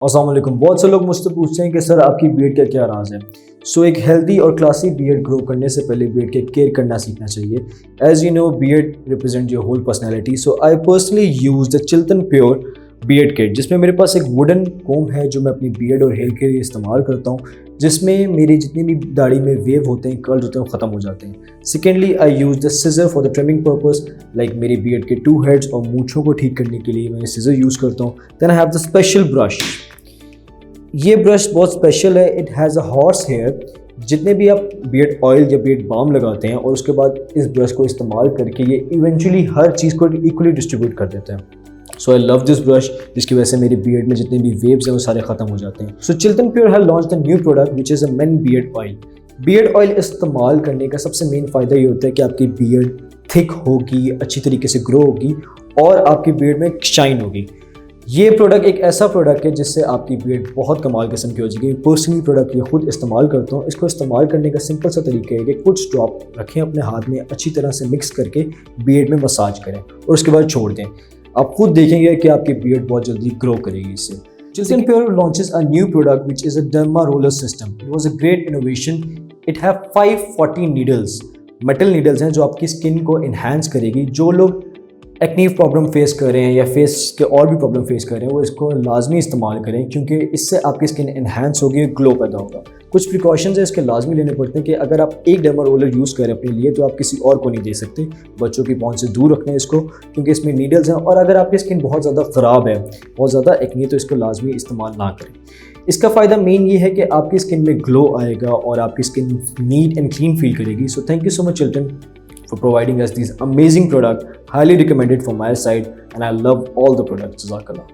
अस्सलाम वालेकुम। बहुत से लोग मुझसे पूछते हैं कि सर आपकी बीएड का क्या राज है। एक हेल्दी और क्लासी बीएड ग्रो करने से पहले बीएड के केयर करना सीखना चाहिए। As you know beard represent your whole personality. I personally use the Chilton pure beard kit, जिसमें मेरे पास एक वुडन कोम है जो मैं अपनी बीएड और हेयर के लिए इस्तेमाल करता हूँ, जिसमें मेरी जितनी भी दाढ़ी में वेव होते हैं, कर्ल होते हैं, वो ख़त्म हो जाते हैं। Secondly I use the seizure for the trimming purpose, like मेरी बीएड के 2 हेड्स और मूंछों को ठीक करने के लिए मैं सीजर यूज़ करता हूँ। Then I have the special brush. ये ब्रश बहुत स्पेशल है। It has a horse hair. जितने भी आप बियर्ड ऑयल या बियर्ड बाम लगाते हैं और उसके बाद इस ब्रश को इस्तेमाल करके ये इवेंचुअली हर चीज़ को इक्वली डिस्ट्रीब्यूट कर देते हैं। आई लव दिस ब्रश, जिसकी वजह से मेरी बियर्ड में जितने भी वेव्स हैं वो सारे खत्म हो जाते हैं। Chilton pure have launch the new product which is a main beard oil. Beard oil इस्तेमाल करने का सबसे मेन फ़ायदा ये होता है कि आपकी बियर्ड थिक होगी, अच्छी तरीके से ग्रो होगी और आपकी बियर्ड में शाइन होगी। ये प्रोडक्ट एक ऐसा प्रोडक्ट है जिससे आपकी बियर्ड बहुत कमाल किस्म की हो जाएगी। पर्सनली प्रोडक्ट ये खुद इस्तेमाल करता हूँ। इसको इस्तेमाल करने का सिंपल सा तरीका है कि कुछ ड्रॉप रखें अपने हाथ में, अच्छी तरह से मिक्स करके बियर्ड में मसाज करें और उसके बाद छोड़ दें। आप खुद देखेंगे कि आपकी बियर्ड बहुत जल्दी ग्रो करेगी इससे। Chilton pure launches a new product which is a derma roller system. It was a great innovation. It have 540 needles, metal needles हैं जो आपकी स्किन को इन्हांस करेगी। जो लोग एक्ने प्रॉब्लम फेस कर रहे हैं या फेस के और भी प्रॉब्लम फेस कर रहे हैं वो इसको लाजमी इस्तेमाल करें, क्योंकि इससे आपकी स्किन इन्हांस होगी, ग्लो पैदा होगा। कुछ प्रिकॉशंस है इसके लाजमी लेने पड़ते हैं कि अगर आप एक डर्मा रोलर यूज़ करें अपने लिए तो आप किसी और को नहीं दे सकते। बच्चों की पहुंच से दूर रखना है इसको, क्योंकि इसमें नीडल्स हैं। और अगर आपकी स्किन बहुत ज़्यादा ख़राब है, बहुत ज़्यादा एक्ने, तो इसको लाजमी इस्तेमाल ना करें। इसका फ़ायदा मेन ये है कि आपकी स्किन में ग्लो आएगा और आपकी skin neat and clean feel करेगी। Thank you so much Chilton for providing us these amazing product. Highly recommended from my side, and I love all the products. Jazakallah.